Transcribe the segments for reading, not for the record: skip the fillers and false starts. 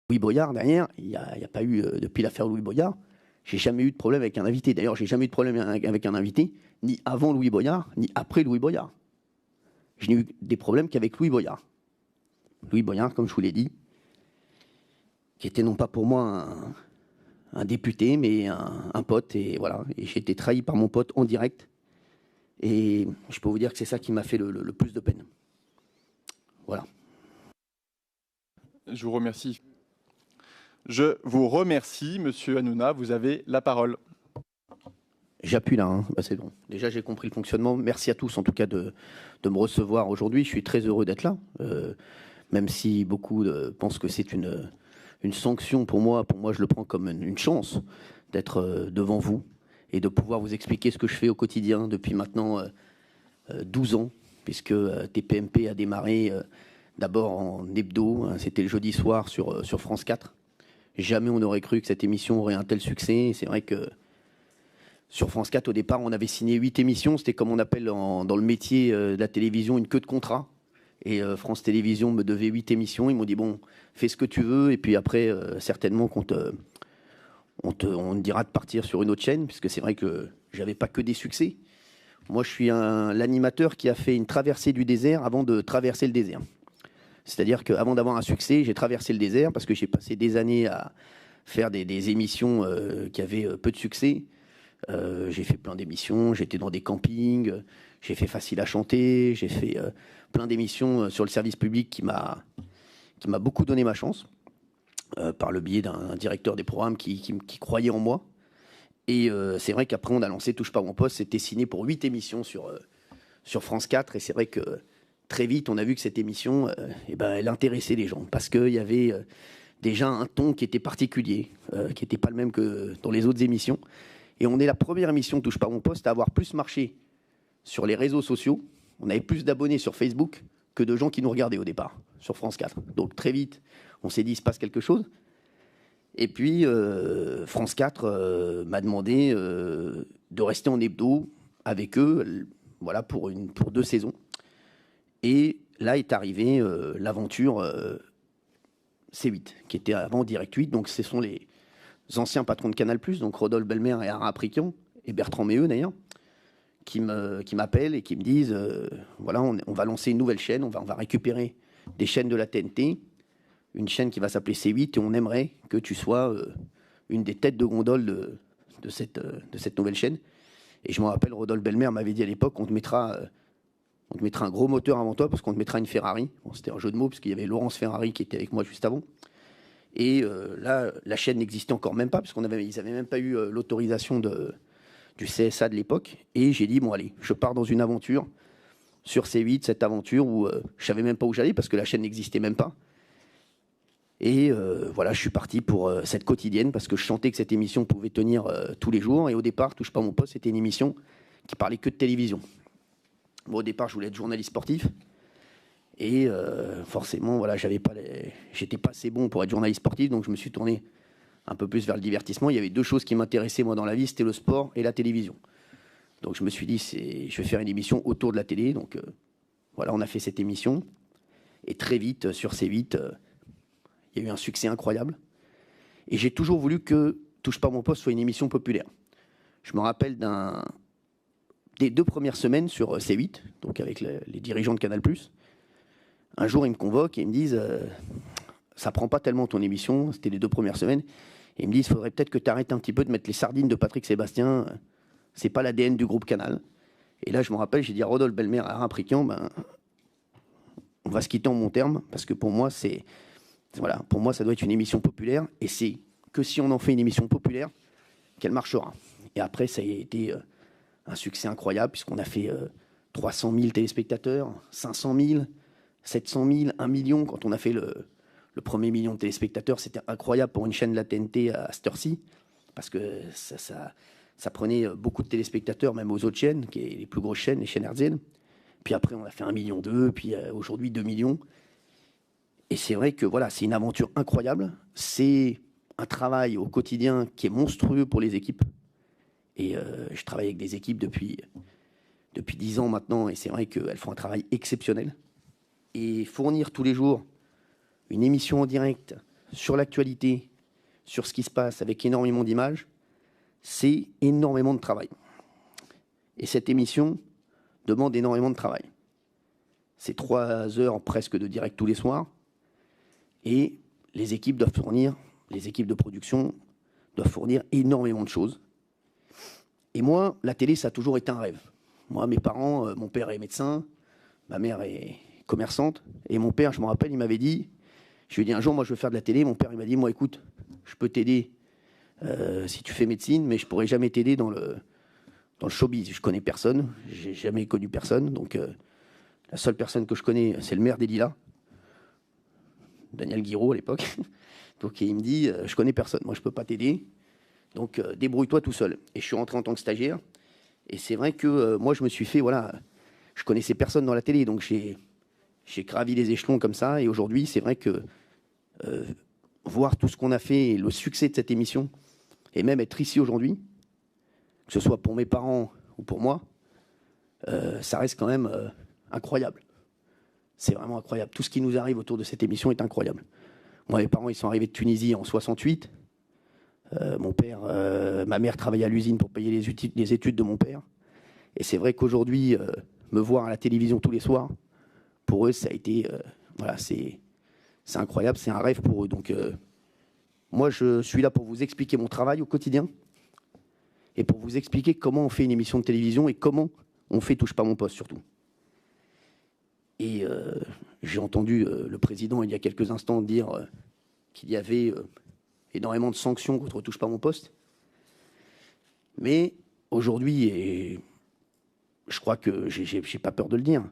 Louis Boyard, derrière, il n'y a pas eu, depuis l'affaire Louis Boyard, j'ai jamais eu de problème avec un invité. D'ailleurs, j'ai jamais eu de problème avec un invité, ni avant Louis Boyard, ni après Louis Boyard. Je n'ai eu des problèmes qu'avec Louis Boyard. Louis Boyard, comme je vous l'ai dit, qui était non pas pour moi un député, mais un pote. Et voilà, et j'ai été trahi par mon pote en direct. Et je peux vous dire que c'est ça qui m'a fait le plus de peine. Voilà. Je vous remercie. Je vous remercie, Monsieur Hanouna. Vous avez la parole. J'appuie là, hein. Bah, c'est bon. Déjà, j'ai compris le fonctionnement. Merci à tous, en tout cas, de me recevoir aujourd'hui. Je suis très heureux d'être là, même si beaucoup pensent que c'est une sanction pour moi. Pour moi, je le prends comme une chance d'être devant vous et de pouvoir vous expliquer ce que je fais au quotidien depuis maintenant 12 ans, puisque TPMP a démarré d'abord en hebdo. Hein, c'était le jeudi soir sur France 4. Jamais on n'aurait cru que cette émission aurait un tel succès. C'est vrai que sur France 4, au départ, on avait signé 8 émissions. C'était comme on appelle dans le métier de la télévision une queue de contrat. Et France Télévisions me devait 8 émissions. Ils m'ont dit, bon, fais ce que tu veux. Et puis après, certainement on te dira de partir sur une autre chaîne, puisque c'est vrai que j'avais pas que des succès. Moi, je suis l'animateur qui a fait une traversée du désert avant de traverser le désert. C'est-à-dire qu'avant d'avoir un succès, j'ai traversé le désert parce que j'ai passé des années à faire des émissions qui avaient peu de succès. J'ai fait plein d'émissions, j'étais dans des campings, j'ai fait Facile à chanter, j'ai fait plein d'émissions sur le service public qui m'a beaucoup donné ma chance, par le biais d'un directeur des programmes qui croyait en moi. Et c'est vrai qu'après, on a lancé Touche pas à mon poste, c'était signé pour 8 émissions sur France 4, et c'est vrai que très vite, on a vu que cette émission, elle intéressait les gens, parce qu'il y avait déjà un ton qui était particulier, qui n'était pas le même que dans les autres émissions. Et on est la première émission Touche pas à mon poste à avoir plus marché sur les réseaux sociaux. On avait plus d'abonnés sur Facebook que de gens qui nous regardaient au départ, sur France 4. Donc très vite, on s'est dit, il se passe quelque chose. Et puis, France 4 m'a demandé de rester en hebdo avec eux, voilà, pour 2 saisons. Et là est arrivée l'aventure C8, qui était avant Direct 8. Donc ce sont les anciens patrons de Canal+, donc Rodolphe Belmer et Ara Aprikian, et Bertrand Méheux d'ailleurs, qui m'appellent et qui me disent voilà, on va lancer une nouvelle chaîne, on va récupérer des chaînes de la TNT, une chaîne qui va s'appeler C8, et on aimerait que tu sois une des têtes de gondole de cette nouvelle chaîne. Et je me rappelle, Rodolphe Belmer m'avait dit à l'époque, on te mettra un gros moteur avant toi parce qu'on te mettra une Ferrari. Bon, c'était un jeu de mots parce qu'il y avait Laurence Ferrari qui était avec moi juste avant. Et là, la chaîne n'existait encore même pas parce qu'ils n'avaient même pas eu l'autorisation du CSA de l'époque. Et j'ai dit, bon allez, je pars dans une aventure sur C8, cette aventure où je savais même pas où j'allais parce que la chaîne n'existait même pas. Et voilà, je suis parti pour cette quotidienne parce que je sentais que cette émission pouvait tenir tous les jours. Et au départ, Touche pas à mon poste, c'était une émission qui parlait que de télévision. Bon, au départ, je voulais être journaliste sportif. Et forcément, voilà, j'étais pas assez bon pour être journaliste sportif, donc je me suis tourné un peu plus vers le divertissement. Il y avait 2 choses qui m'intéressaient, moi, dans la vie, c'était le sport et la télévision. Donc je me suis dit, je vais faire une émission autour de la télé. Donc voilà, on a fait cette émission. Et très vite, sur C8, il y a eu un succès incroyable. Et j'ai toujours voulu que Touche pas à mon poste soit une émission populaire. Je me rappelle des 2 premières semaines sur C8, donc avec les dirigeants de Canal+. Un jour, ils me convoquent et ils me disent ça prend pas tellement ton émission, c'était les 2 premières semaines. Et ils me disent il faudrait peut-être que tu arrêtes un petit peu de mettre les sardines de Patrick Sébastien, c'est pas l'ADN du groupe Canal. Et là, je me rappelle, j'ai dit à Rodolphe Belmer et à Ara Aprikian, on va se quitter en bons termes, parce que pour moi, pour moi, ça doit être une émission populaire, et c'est que si on en fait une émission populaire, qu'elle marchera. Et après, ça a été un succès incroyable, puisqu'on a fait 300 000 téléspectateurs, 500 000, 700 000, 1 million. Quand on a fait le premier million de téléspectateurs, c'était incroyable pour une chaîne de la TNT à cette heure-ci, parce que ça prenait beaucoup de téléspectateurs, même aux autres chaînes, qui est les plus grosses chaînes, les chaînes hertziennes. Puis après, on a fait 1,2 million, puis aujourd'hui 2 millions. Et c'est vrai que voilà, c'est une aventure incroyable. C'est un travail au quotidien qui est monstrueux pour les équipes. Et je travaille avec des équipes depuis 10 ans maintenant, et c'est vrai qu'elles font un travail exceptionnel. Et fournir tous les jours une émission en direct sur l'actualité, sur ce qui se passe avec énormément d'images, c'est énormément de travail. Et cette émission demande énormément de travail. C'est 3 heures presque de direct tous les soirs. Et les équipes doivent fournir, les équipes de production doivent fournir énormément de choses. Et moi, la télé, ça a toujours été un rêve. Moi, mes parents, mon père est médecin, ma mère est commerçante. Et mon père, je me rappelle, il m'avait dit, je lui ai dit un jour, moi je veux faire de la télé. Mon père, il m'a dit, moi écoute, je peux t'aider si tu fais médecine, mais je pourrais jamais t'aider dans le showbiz. Je connais personne, j'ai jamais connu personne. Donc la seule personne que je connais, c'est le maire des Lilas, Daniel Guiraud à l'époque. Donc il me dit, je connais personne, moi je peux pas t'aider. Donc débrouille-toi tout seul. Et je suis rentré en tant que stagiaire. Et c'est vrai que moi je me suis fait, voilà, je connaissais personne dans la télé, donc j'ai gravi les échelons comme ça. Et aujourd'hui, c'est vrai que voir tout ce qu'on a fait et le succès de cette émission, et même être ici aujourd'hui, que ce soit pour mes parents ou pour moi, ça reste quand même incroyable. C'est vraiment incroyable. Tout ce qui nous arrive autour de cette émission est incroyable. Moi, mes parents, ils sont arrivés de Tunisie en 68. Mon père, ma mère travaillait à l'usine pour payer les études de mon père. Et c'est vrai qu'aujourd'hui, me voir à la télévision tous les soirs, pour eux, ça a été, voilà, c'est incroyable, c'est un rêve pour eux. Donc, moi, je suis là pour vous expliquer mon travail au quotidien et pour vous expliquer comment on fait une émission de télévision et comment on fait Touche pas mon poste, surtout. Et j'ai entendu le président, il y a quelques instants, dire qu'il y avait énormément de sanctions contre Touche pas mon poste. Mais aujourd'hui, et je crois que j'ai pas peur de le dire,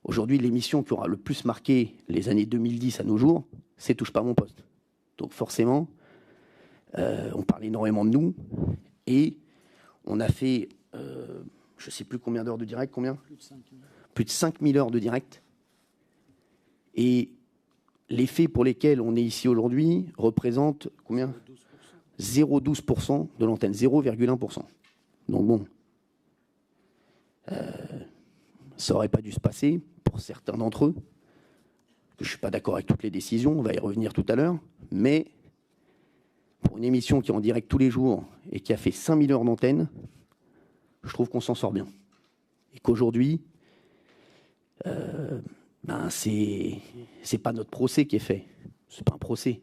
aujourd'hui, l'émission qui aura le plus marqué les années 2010 à nos jours, c'est Touche pas mon poste. Donc forcément, on parle énormément de nous et on a fait, je ne sais plus combien d'heures de direct, combien ? Plus de 5000 heures de direct. Et les faits pour lesquels on est ici aujourd'hui représentent combien ? 0,12% de l'antenne, 0,1%. Donc bon, ça n'aurait pas dû se passer pour certains d'entre eux. Je ne suis pas d'accord avec toutes les décisions, on va y revenir tout à l'heure, mais pour une émission qui est en direct tous les jours et qui a fait 5000 heures d'antenne, je trouve qu'on s'en sort bien. Et qu'aujourd'hui, c'est pas notre procès qui est fait. C'est pas un procès.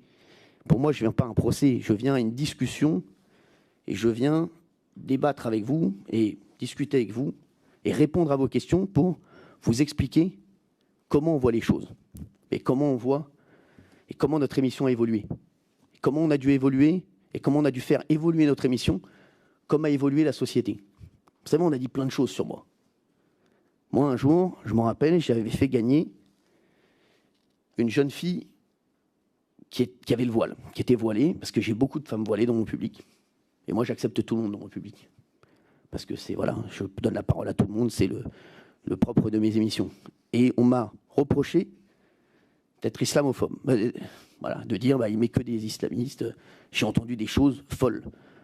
Pour moi, je viens pas à un procès, je viens à une discussion et je viens débattre avec vous et discuter avec vous et répondre à vos questions pour vous expliquer comment on voit les choses et comment on voit et comment notre émission a évolué. Et comment on a dû évoluer et comment on a dû faire évoluer notre émission, comme a évolué la société. Vous savez, on a dit plein de choses sur moi. Moi, un jour, je m'en rappelle, j'avais fait gagner une jeune fille qui avait le voile, qui était voilée, parce que j'ai beaucoup de femmes voilées dans mon public. Et moi, j'accepte tout le monde dans mon public. Parce que c'est, voilà, je donne la parole à tout le monde, c'est le propre de mes émissions. Et on m'a reproché d'être islamophobe. Voilà, de dire, il met que des islamistes. J'ai entendu des choses folles.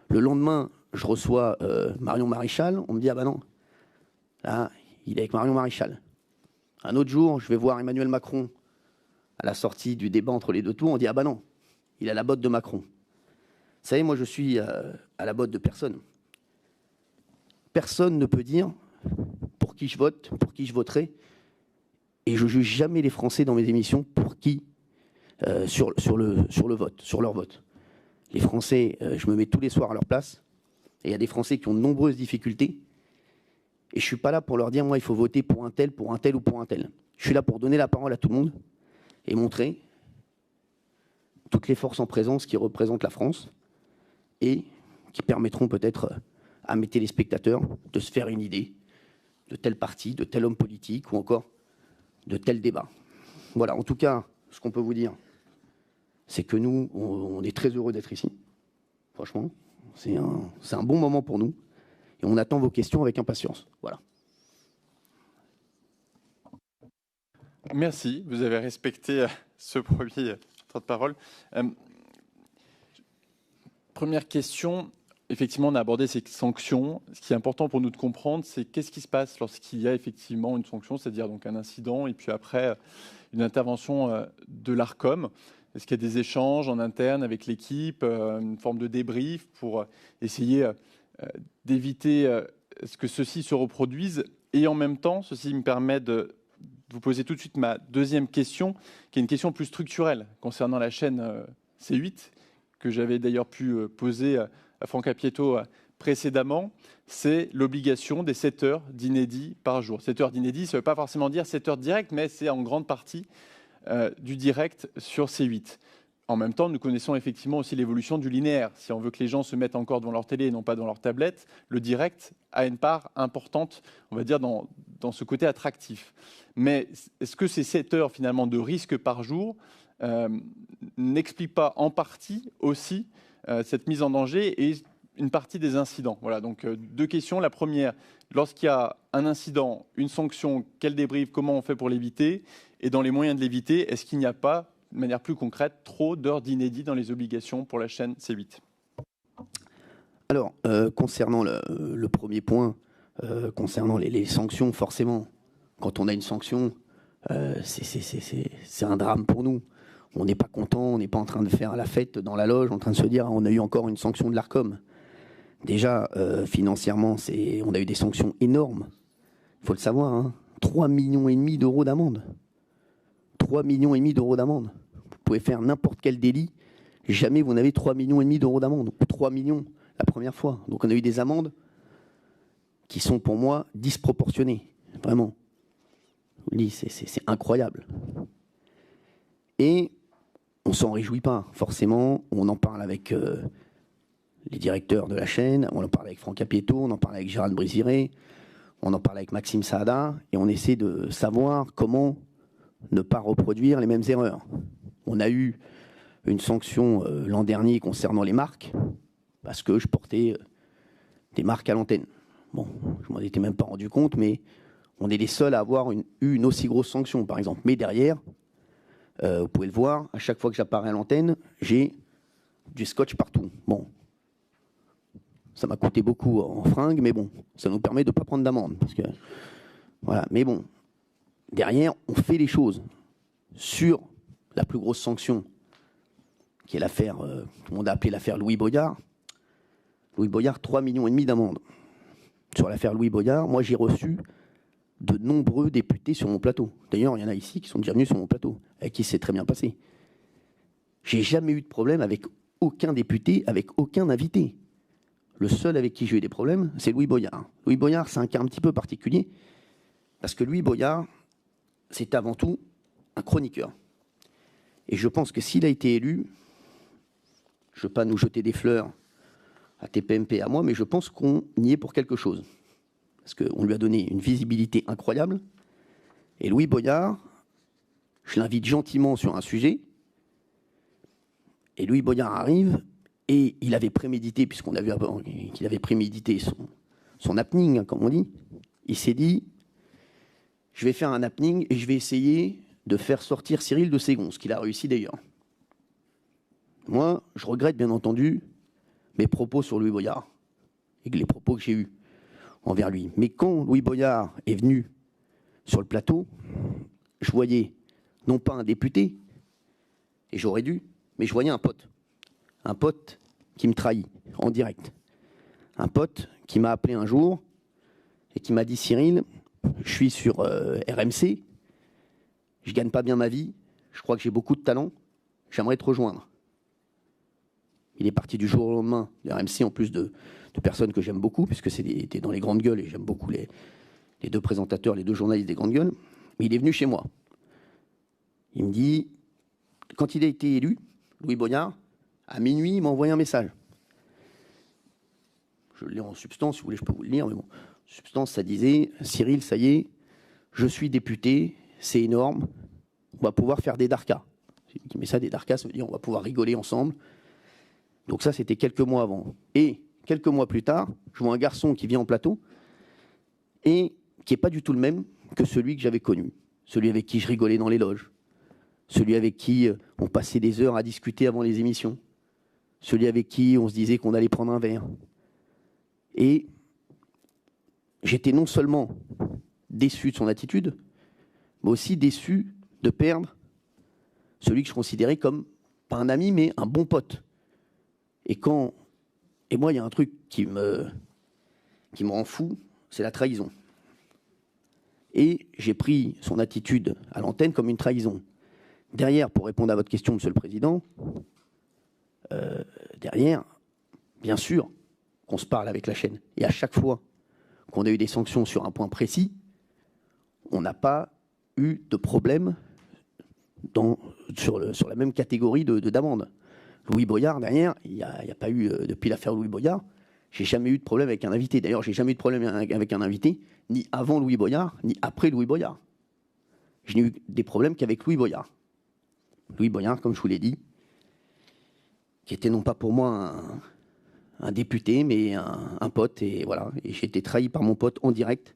Le lendemain, je reçois Marion Maréchal, on me dit, non, là, il est avec Marion Maréchal. Un autre jour, je vais voir Emmanuel Macron à la sortie du débat entre les deux tours, on dit, non, il a la botte de Macron. Vous savez, moi, je suis à la botte de personne. Personne ne peut dire pour qui je vote, pour qui je voterai. Et je ne juge jamais les Français dans mes émissions pour qui, sur le vote, sur leur vote. Les Français, je me mets tous les soirs à leur place. Et il y a des Français qui ont de nombreuses difficultés. Et je ne suis pas là pour leur dire, moi, il faut voter pour un tel ou pour un tel. Je suis là pour donner la parole à tout le monde et montrer toutes les forces en présence qui représentent la France et qui permettront peut-être à mes téléspectateurs de se faire une idée de tel parti, de tel homme politique ou encore de tel débat. Voilà, en tout cas, ce qu'on peut vous dire, c'est que nous, on est très heureux d'être ici. Franchement, c'est un bon moment pour nous. Et on attend vos questions avec impatience. Voilà. Merci, vous avez respecté ce premier temps de parole. Première question, effectivement, on a abordé ces sanctions. Ce qui est important pour nous de comprendre, c'est qu'est-ce qui se passe lorsqu'il y a effectivement une sanction, c'est-à-dire donc un incident et puis après une intervention de l'Arcom. Est-ce qu'il y a des échanges en interne avec l'équipe, une forme de débrief pour essayer d'éviter ce que ceci se reproduise? Et en même temps, ceci me permet de vous poser tout de suite ma deuxième question, qui est une question plus structurelle concernant la chaîne C8, que j'avais d'ailleurs pu poser à Franck Appietto précédemment. C'est l'obligation des 7 heures d'inédit par jour. 7 heures d'inédit, ça ne veut pas forcément dire 7 heures direct, mais c'est en grande partie du direct sur C8. En même temps, nous connaissons effectivement aussi l'évolution du linéaire. Si on veut que les gens se mettent encore devant leur télé et non pas devant leur tablette, le direct a une part importante, on va dire, dans ce côté attractif. Mais est-ce que ces 7 heures finalement de risque par jour n'expliquent pas en partie aussi cette mise en danger et une partie des incidents? Voilà, donc 2 questions. La première, lorsqu'il y a un incident, une sanction, quel débrief, comment on fait pour l'éviter? Et dans les moyens de l'éviter, est-ce qu'il n'y a pas, de manière plus concrète, trop d'heures d'inédit dans les obligations pour la chaîne C8? Alors, concernant le premier point, concernant les sanctions, forcément, quand on a une sanction, c'est un drame pour nous. On n'est pas content, on n'est pas en train de faire la fête dans la loge, en train de se dire on a eu encore une sanction de l'Arcom. Déjà, financièrement, on a eu des sanctions énormes. Il faut le savoir, hein, 3,5 millions d'euros d'amende. 3,5 millions d'euros d'amende. Vous pouvez faire n'importe quel délit, jamais vous n'avez 3,5 millions d'euros d'amende. 3 millions la première fois. Donc on a eu des amendes qui sont pour moi disproportionnées. Vraiment. Je vous le dis, c'est incroyable. Et on s'en réjouit pas, forcément. On en parle avec les directeurs de la chaîne, on en parle avec Franck Appietto, on en parle avec Gérald Brisiré, on en parle avec Maxime Saada, et on essaie de savoir comment ne pas reproduire les mêmes erreurs. On a eu une sanction l'an dernier concernant les marques, parce que je portais des marques à l'antenne. Bon, je m'en étais même pas rendu compte, mais on est les seuls à avoir eu une aussi grosse sanction, par exemple. Mais derrière, vous pouvez le voir, à chaque fois que j'apparais à l'antenne, j'ai du scotch partout. Bon, ça m'a coûté beaucoup en fringues, mais bon, ça nous permet de ne pas prendre d'amende. Parce que, voilà. Mais bon, derrière, on fait les choses. Sur la plus grosse sanction, qui est l'affaire, tout le monde a appelé l'affaire Louis Boyard. Louis Boyard, 3,5 millions d'amende. Sur l'affaire Louis Boyard, moi j'ai reçu de nombreux députés sur mon plateau. D'ailleurs, il y en a ici qui sont déjà venus sur mon plateau, avec qui c'est très bien passé. J'ai jamais eu de problème avec aucun député, avec aucun invité. Le seul avec qui j'ai eu des problèmes, c'est Louis Boyard. Louis Boyard, c'est un cas un petit peu particulier, parce que Louis Boyard, c'est avant tout un chroniqueur. Et je pense que s'il a été élu, je ne veux pas nous jeter des fleurs à TPMP, à moi, mais je pense qu'on y est pour quelque chose. Parce qu'on lui a donné une visibilité incroyable. Et Louis Boyard, je l'invite gentiment sur un sujet. Et Louis Boyard arrive, et il avait prémédité, puisqu'on a vu avant qu'il avait prémédité son happening, comme on dit. Il s'est dit, je vais faire un happening et je vais essayer de faire sortir Cyril de Ségon, ce qu'il a réussi d'ailleurs. Moi, je regrette bien entendu mes propos sur Louis Boyard et les propos que j'ai eus envers lui. Mais quand Louis Boyard est venu sur le plateau, je voyais non pas un député, et j'aurais dû, mais je voyais un pote qui me trahit en direct. Un pote qui m'a appelé un jour et qui m'a dit « Cyril, je suis sur RMC, je gagne pas bien ma vie, je crois que j'ai beaucoup de talent, j'aimerais te rejoindre. » Il est parti du jour au lendemain de RMC, en plus de personnes que j'aime beaucoup, puisque c'était dans les grandes gueules, et j'aime beaucoup les 2 présentateurs, les 2 journalistes des grandes gueules. Mais il est venu chez moi. Il me dit, quand il a été élu, Louis Boyard, à minuit, il m'a envoyé un message. Je le lis en substance, si vous voulez, je peux vous le lire, mais bon. En substance, ça disait, Cyril, ça y est, je suis député, c'est énorme, on va pouvoir faire des darkas. Mais ça, des darkas, ça veut dire on va pouvoir rigoler ensemble. Donc ça, c'était quelques mois avant. Et quelques mois plus tard, je vois un garçon qui vient en plateau et qui n'est pas du tout le même que celui que j'avais connu. Celui avec qui je rigolais dans les loges. Celui avec qui on passait des heures à discuter avant les émissions. Celui avec qui on se disait qu'on allait prendre un verre. Et j'étais non seulement déçu de son attitude, mais aussi déçu de perdre celui que je considérais comme pas un ami, mais un bon pote. Et moi, il y a un truc qui me rend fou, c'est la trahison. Et j'ai pris son attitude à l'antenne comme une trahison. Derrière, pour répondre à votre question, Monsieur le Président, derrière, bien sûr qu'on se parle avec la chaîne. Et à chaque fois qu'on a eu des sanctions sur un point précis, on n'a pas eu de problème sur la même catégorie d'amende. Louis Boyard, derrière, il n'y a pas eu, depuis l'affaire Louis Boyard, j'ai jamais eu de problème avec un invité. D'ailleurs, j'ai jamais eu de problème avec un invité, ni avant Louis Boyard, ni après Louis Boyard. Je n'ai eu des problèmes qu'avec Louis Boyard. Louis Boyard, comme je vous l'ai dit, qui était non pas pour moi un député, mais un pote. Et voilà, et j'ai été trahi par mon pote en direct.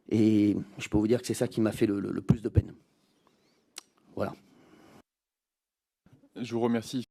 Et je peux vous dire que c'est ça qui m'a fait le plus de peine. Voilà. Je vous remercie.